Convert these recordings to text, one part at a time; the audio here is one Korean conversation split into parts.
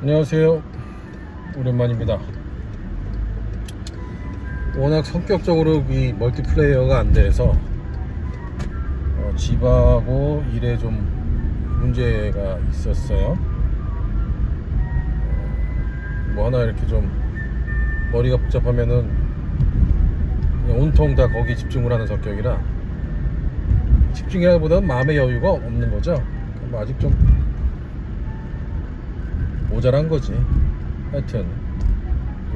안녕하세요. 오랜만입니다. 워낙 성격적으로 이 멀티플레이어가 안 돼서 집하고 일에 좀 문제가 있었어요. 뭐 하나 이렇게 좀 머리가 복잡하면은 그냥 온통 다 거기 집중을 하는 성격이라 집중이라기보다는 마음의 여유가 없는 거죠. 뭐 아직 좀 모자란 거지. 하여튼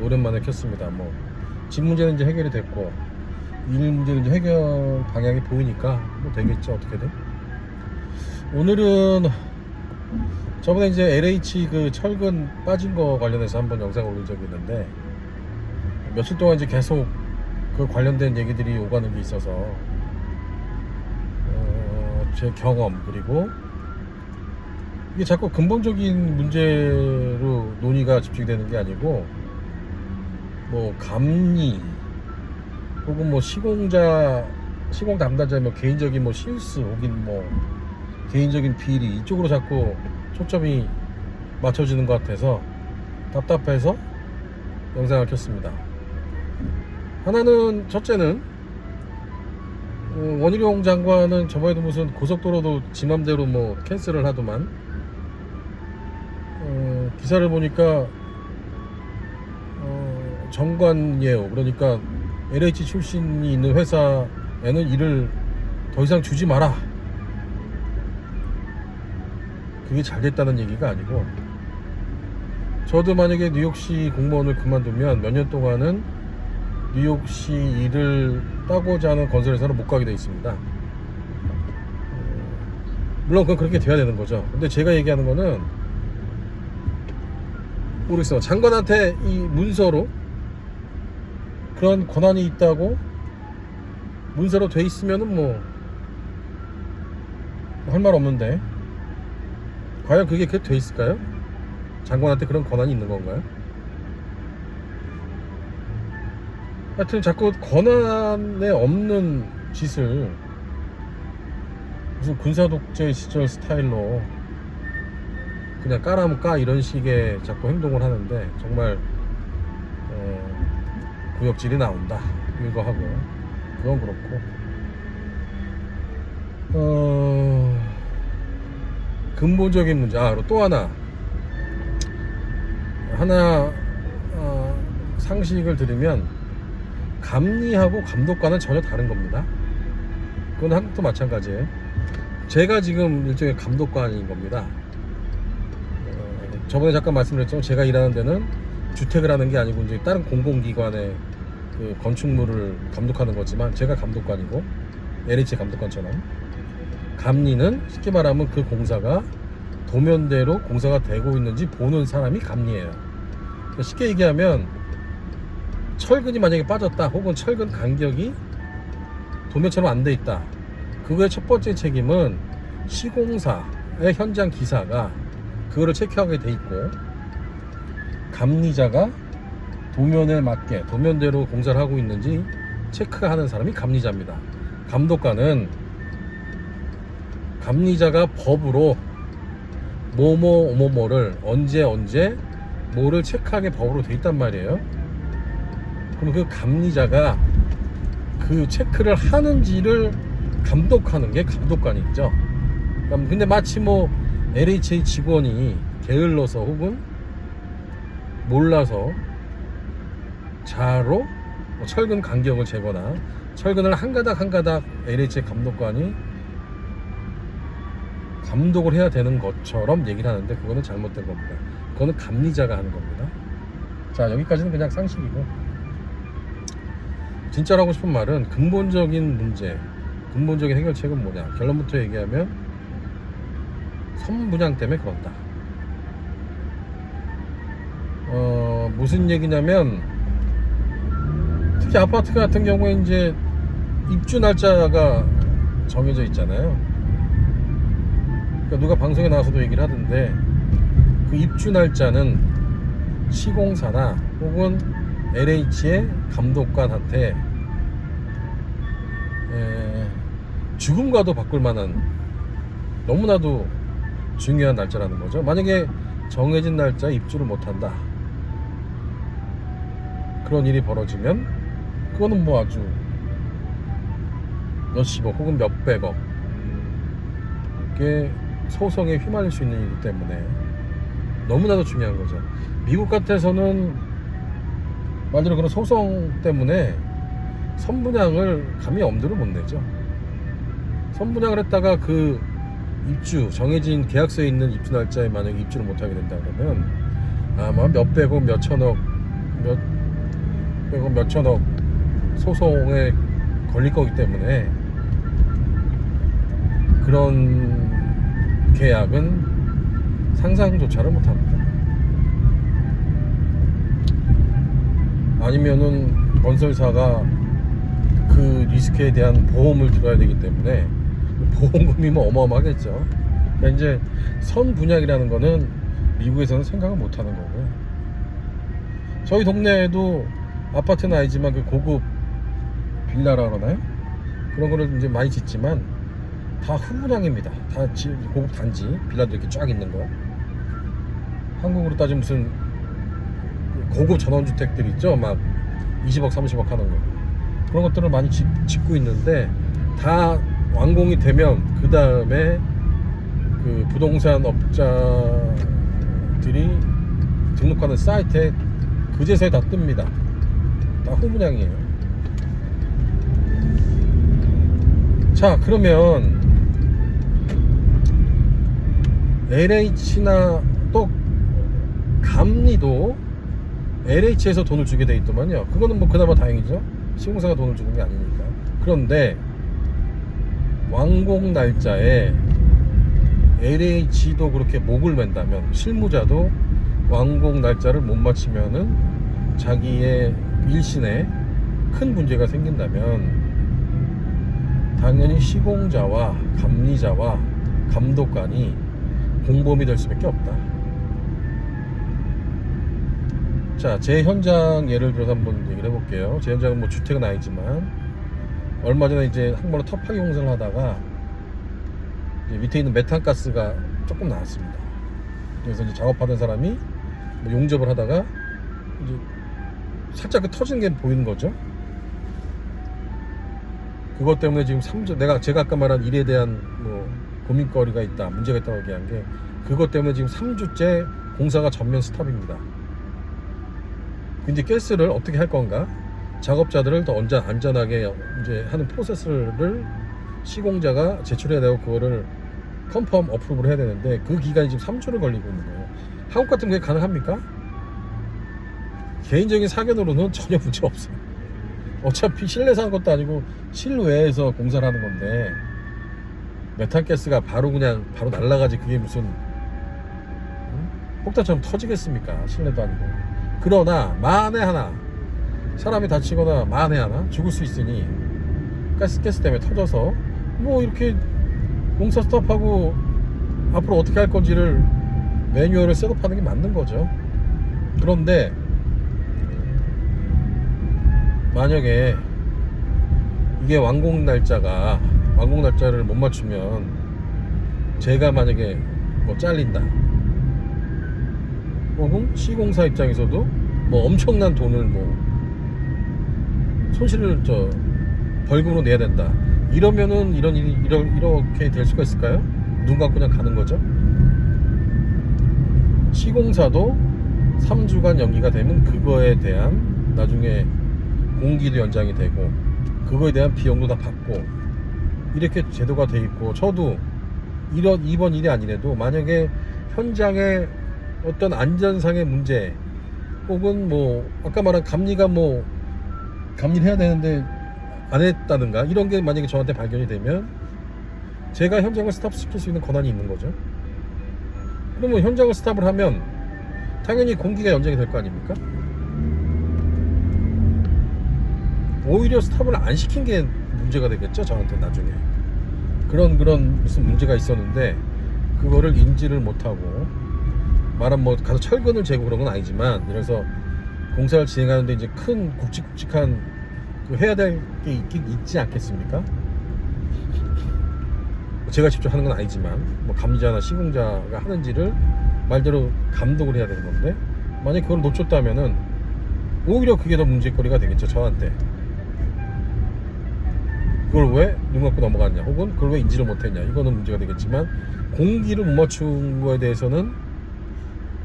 오랜만에 켰습니다. 뭐 집 문제는 이제 해결이 됐고 일 문제는 이제 해결 방향이 보이니까 뭐 되겠죠, 어떻게든. 오늘은 저번에 이제 LH 그 철근 빠진 거 관련해서 한번 영상을 올린 적이 있는데 며칠 동안 이제 계속 그 관련된 얘기들이 오가는 게 있어서 제 경험, 그리고 이게 자꾸 근본적인 문제로 논의가 집중되는 게 아니고 뭐 감리 혹은 뭐 시공 담당자의 뭐 개인적인 뭐 실수 혹은 뭐 개인적인 비리 이쪽으로 자꾸 초점이 맞춰지는 것 같아서 답답해서 영상을 켰습니다. 하나는, 첫째는 원희룡 장관은 저번에도 무슨 고속도로도 지 맘대로 뭐 캔슬을 하더만 기사를 보니까 정관예우, 그러니까 LH 출신이 있는 회사에는 일을 더 이상 주지 마라, 그게 잘 됐다는 얘기가 아니고, 저도 만약에 뉴욕시 공무원을 그만두면 몇 년 동안은 뉴욕시 일을 따고자 하는 건설회사로 못 가게 돼 있습니다. 물론 그건 그렇게 돼야 되는 거죠. 근데 제가 얘기하는 거는 모르겠어요. 장관한테 이 문서로 그런 권한이 있다고 문서로 돼 있으면은 뭐 할 말 없는데, 과연 그게 돼 있을까요? 장관한테 그런 권한이 있는 건가요? 하여튼 자꾸 권한에 없는 짓을 무슨 군사독재 시절 스타일로 그냥 까라면 까 이런 식의 자꾸 행동을 하는데 정말 구역질이 나온다, 이거 하고. 그건 그렇고 근본적인 문제, 그리고 또 하나 상식을 들으면 감리하고 감독관은 전혀 다른 겁니다. 그건 한국도 마찬가지예요. 제가 지금 일종의 감독관인 겁니다. 저번에 잠깐 말씀드렸지만 제가 일하는 데는 주택을 하는 게 아니고 이제 다른 공공기관의 그 건축물을 감독하는 거지만 제가 감독관이고, LH 감독관처럼 감리는 쉽게 말하면 그 공사가 도면대로 공사가 되고 있는지 보는 사람이 감리예요. 그러니까 쉽게 얘기하면 철근이 만약에 빠졌다, 혹은 철근 간격이 도면처럼 안 돼 있다, 그거의 첫 번째 책임은 시공사의 현장 기사가 그거를 체크하게 돼 있고, 감리자가 도면에 맞게 도면대로 공사를 하고 있는지 체크하는 사람이 감리자입니다. 감독관은 감리자가 법으로 뭐를 언제 뭐를 체크하게 법으로 돼 있단 말이에요. 그럼 그 감리자가 그 체크를 하는지를 감독하는 게 감독관이죠. 근데 마치 뭐 LH의 직원이 게을러서 혹은 몰라서 자로 철근 간격을 재거나 철근을 한 가닥 LH의 감독관이 감독을 해야 되는 것처럼 얘기를 하는데, 그거는 잘못된 겁니다. 그거는 감리자가 하는 겁니다. 자, 여기까지는 그냥 상식이고, 진짜로 하고 싶은 말은 근본적인 문제, 근본적인 해결책은 뭐냐, 결론부터 얘기하면 선분양 때문에 그런다. 무슨 얘기냐면, 특히 아파트 같은 경우에 이제 입주 날짜가 정해져 있잖아요. 그러니까 누가 방송에 나와서도 얘기를 하던데, 그 입주 날짜는 시공사나 혹은 LH의 감독관한테 죽음과도 바꿀 만한 너무나도 중요한 날짜라는 거죠. 만약에 정해진 날짜에 입주를 못한다. 그런 일이 벌어지면 그거는 뭐 아주 몇십억 혹은 몇백억 의 소송에 휘말릴 수 있는 일이기 때문에 너무나도 중요한 거죠. 미국 같아서는 말대로 그런 소송 때문에 선분양을 감히 엄두를 못 내죠. 선분양을 했다가 그 입주 정해진 계약서에 있는 입주 날짜에 만약에 입주를 못하게 된다 그러면 아마 몇백억 몇천억 몇백억 몇천억 소송에 걸릴 거기 때문에 그런 계약은 상상조차를 못합니다. 아니면은 건설사가 그 리스크에 대한 보험을 들어야 되기 때문에 보험금이 뭐 어마어마하겠죠. 그러니까 이제 선분양이라는 거는 미국에서는 생각을 못하는 거고요. 저희 동네에도 아파트는 아니지만 그 고급 빌라라 그러나요? 그런 거를 이제 많이 짓지만 다 후분양입니다. 다 고급 단지 빌라도 이렇게 쫙 있는 거. 한국으로 따지면 무슨 고급 전원주택들 있죠, 막 20억 30억 하는 거. 그런 것들을 많이 짓고 있는데 다 완공이 되면 그 다음에 그 부동산 업자들이 등록하는 사이트에 그제서야 다 뜹니다. 다 후분양이에요. 자, 그러면 LH나 또 감리도 LH에서 돈을 주게 돼 있더만요. 그거는 뭐 그나마 다행이죠. 시공사가 돈을 주는 게 아니니까. 그런데 완공 날짜에 LH도 그렇게 목을 맨다면, 실무자도 완공 날짜를 못 맞추면은 자기의 일신에 큰 문제가 생긴다면 당연히 시공자와 감리자와 감독관이 공범이 될 수밖에 없다. 자, 제 현장 예를 들어서 한번 얘기를 해볼게요. 제 현장은 뭐 주택은 아니지만 얼마 전에 이제 항마로 터파기 공사를 하다가 이제 밑에 있는 메탄가스가 조금 나왔습니다. 그래서 이제 작업하던 사람이 뭐 용접을 하다가 이제 살짝 그 터지는 게 보이는 거죠. 그것 때문에 지금 제가 아까 말한 일에 대한 뭐 고민거리가 있다, 문제가 있다고 얘기한 게 그것 때문에 지금 3주째 공사가 전면 스탑입니다. 근데 가스를 어떻게 할 건가? 작업자들을 더 안전하게 이제 하는 프로세스를 시공자가 제출해야 되고 그거를 컨펌 어프로브를 해야 되는데 그 기간이 지금 3주를 걸리고 있는 거예요. 한국 같은 게 가능합니까? 개인적인 사견으로는 전혀 문제 없어요. 어차피 실내에서 하는 것도 아니고 실외에서 공사를 하는 건데 메탄가스가 바로 날아가지 그게 무슨 폭탄처럼 터지겠습니까? 실내도 아니고. 그러나 만에 하나 사람이 다치거나 만에 하나 죽을 수 있으니 가스 때문에 터져서 뭐 이렇게 공사 스톱하고 앞으로 어떻게 할 건지를 매뉴얼을 셋업하는 게 맞는 거죠. 그런데 만약에 이게 완공 날짜를 못 맞추면 제가 만약에 뭐 잘린다 혹은 시공사 입장에서도 뭐 엄청난 돈을 뭐 손실을 벌금으로 내야 된다 이러면은 이런 일이 이렇게 될 수가 있을까요? 눈 감고 그냥 가는 거죠. 시공사도 3주간 연기가 되면 그거에 대한 나중에 공기도 연장이 되고 그거에 대한 비용도 다 받고 이렇게 제도가 돼 있고 저도 이번 일이 아니래도 만약에 현장에 어떤 안전상의 문제 혹은 뭐 아까 말한 감리가 뭐 감리를 해야 되는데 안 했다든가 이런 게 만약에 저한테 발견이 되면 제가 현장을 스탑시킬 수 있는 권한이 있는 거죠. 그러면 현장을 스탑을 하면 당연히 공기가 연장이 될 거 아닙니까? 오히려 스탑을 안 시킨 게 문제가 되겠죠, 저한테 나중에. 그런 무슨 문제가 있었는데 그거를 인지를 못하고 말하면 뭐 가서 철근을 재고 그런 건 아니지만 그래서 공사를 진행하는데 이제 큰 굵직굵직한 해야 될 게 있지 않겠습니까? 제가 직접 하는 건 아니지만 뭐 감리자나 시공자가 하는지를 말대로 감독을 해야 되는 건데, 만약 그걸 놓쳤다면은 오히려 그게 더 문제거리가 되겠죠, 저한테. 그걸 왜 눈 감고 넘어갔냐, 혹은 그걸 왜 인지를 못했냐, 이거는 문제가 되겠지만, 공기를 못 맞춘 거에 대해서는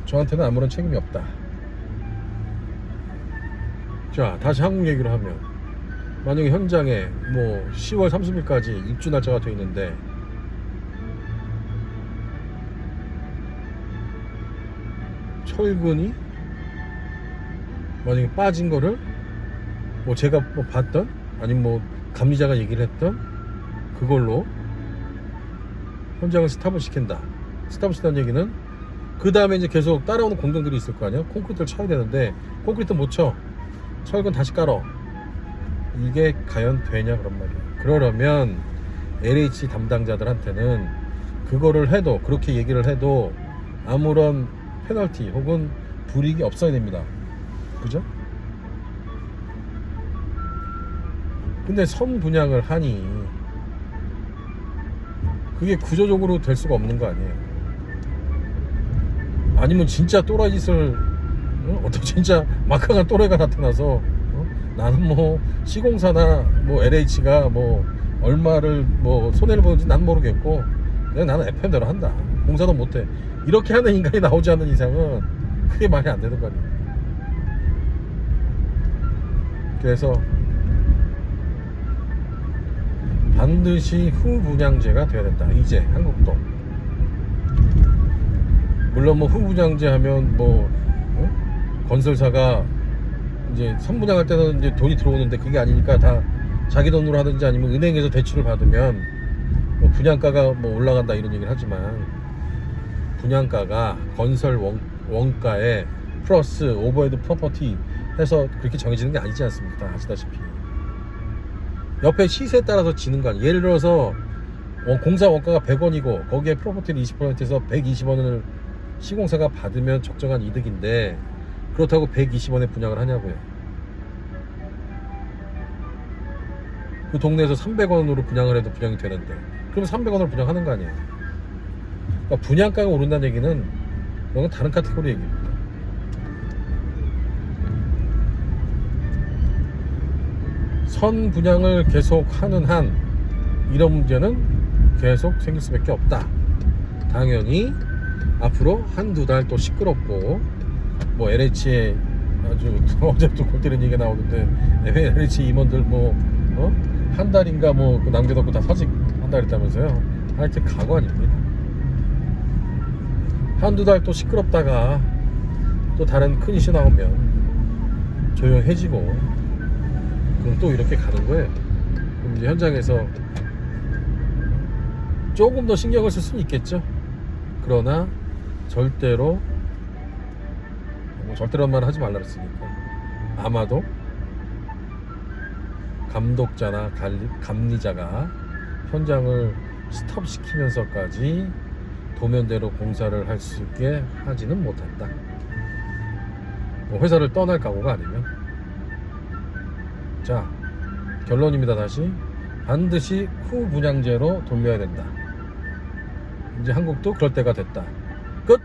저한테는 아무런 책임이 없다. 자, 다시 한국 얘기를 하면, 만약에 현장에 뭐 10월 30일까지 입주 날짜가 돼 있는데 철근이 만약에 빠진 거를 뭐 제가 뭐 봤던, 아니면 뭐 감리자가 얘기를 했던 그걸로 현장을 스탑을 시킨다. 스탑을 시킨다는 얘기는 그 다음에 이제 계속 따라오는 공정들이 있을 거 아니야. 콘크리트를 쳐야 되는데 콘크리트 못 쳐, 철근 다시 깔어. 이게 과연 되냐, 그런 말이야. 그러려면 LH 담당자들한테는 그거를 해도, 그렇게 얘기를 해도 아무런 페널티 혹은 불이익이 없어야 됩니다. 그죠? 근데 선 분양을 하니 그게 구조적으로 될 수가 없는 거 아니에요. 아니면 진짜 또라이 짓을, 어떤 진짜 막강한 또라이가 나타나서 나는 뭐 시공사나 뭐 LH가 뭐 얼마를 뭐 손해를 보는지 난 모르겠고 그냥 나는 FM대로 한다, 공사도 못해, 이렇게 하는 인간이 나오지 않는 이상은 그게 말이 안 되는 거 아니에요. 그래서 반드시 후분양제가 돼야 된다, 이제 한국도. 물론 뭐 후분양제 하면 뭐 건설사가 이제 선분양할 때는 이제 돈이 들어오는데 그게 아니니까 다 자기 돈으로 하든지 아니면 은행에서 대출을 받으면 뭐 분양가가 뭐 올라간다, 이런 얘기를 하지만, 분양가가 건설 원가에 플러스 오버헤드 프로퍼티 해서 그렇게 정해지는 게 아니지 않습니까? 다 아시다시피 옆에 시세에 따라서 지는 거 아니에요. 예를 들어서 공사 원가가 100원이고 거기에 프로퍼티를 20%에서 120원을 시공사가 받으면 적정한 이득인데, 그렇다고 120원에 분양을 하냐고요. 그 동네에서 300원으로 분양을 해도 분양이 되는데, 그럼 300원으로 분양하는 거 아니에요. 그러니까 분양가가 오른다는 얘기는 이건 다른 카테고리 얘기입니다. 선 분양을 계속 하는 한 이런 문제는 계속 생길 수밖에 없다. 당연히 앞으로 한두 달 또 시끄럽고, 뭐 LH에 아주 어제부터 골 때리는 얘기가 나오는데 LH 임원들 뭐 한 달인가 뭐 남겨놓고 다 사직 한다 그랬다면서요. 하여튼 각오 아닙니다. 한두 달 또 시끄럽다가 또 다른 큰 이슈 나오면 조용해지고, 그럼 또 이렇게 가는 거예요. 그럼 이제 현장에서 조금 더 신경을 쓸 수는 있겠죠. 그러나 절대로 절대로란 말은 하지 말라 그랬으니까, 아마도 감독자나 감리자가 현장을 스톱시키면서까지 도면대로 공사를 할 수 있게 하지는 못한다. 뭐 회사를 떠날 각오가 아니면. 자, 결론입니다. 다시 반드시 후분양제로 돌려야 된다. 이제 한국도 그럴 때가 됐다. 끝.